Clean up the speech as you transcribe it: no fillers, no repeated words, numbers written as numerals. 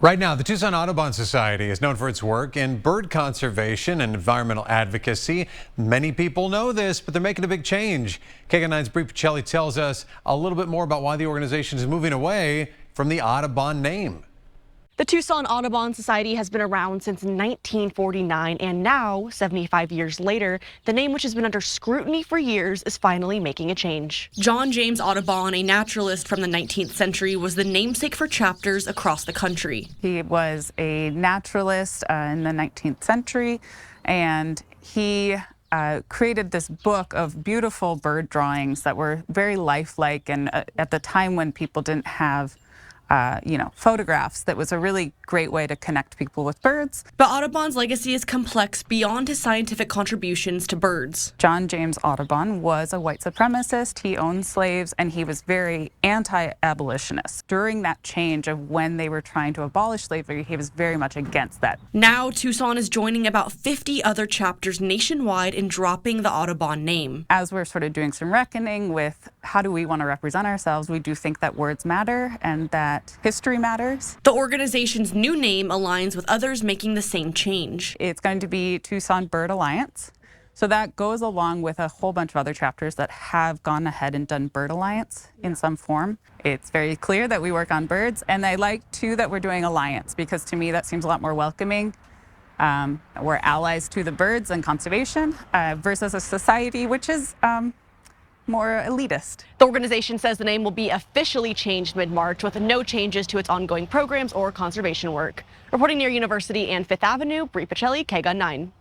Right now, the Tucson Audubon Society is known for its work in bird conservation and environmental advocacy. Many people know this, but they're making a big change. KGUN9's Bree Pacelli tells us a little bit more about why the organization is moving away from the Audubon name. The Tucson Audubon Society has been around since 1949, and now, 75 years later, the name, which has been under scrutiny for years, is finally making a change. John James Audubon, a naturalist from the 19th century, was the namesake for chapters across the country. He was a naturalist in the 19th century, and he created this book of beautiful bird drawings that were very lifelike, and at the time when people didn't have photographs, that was a really great way to connect people with birds. But Audubon's legacy is complex beyond his scientific contributions to birds. John James Audubon was a white supremacist. He owned slaves, and he was very anti-abolitionist. During that change of when they were trying to abolish slavery, he was very much against that. Now, Tucson is joining about 50 other chapters nationwide in dropping the Audubon name. As we're sort of doing some reckoning with how do we want to represent ourselves, we do think that words matter and that history matters. The organization's new name aligns with others making the same change. It's going to be Tucson Bird Alliance. So that goes along with a whole bunch of other chapters that have gone ahead and done Bird Alliance in some form. It's very clear that we work on birds, and I like too that we're doing Alliance, because to me that seems a lot more welcoming. We're allies to the birds and conservation versus a society which is more elitist. The organization says the name will be officially changed mid-March with no changes to its ongoing programs or conservation work. Reporting near University and Fifth Avenue, Bree Pacelli, KGUN 9.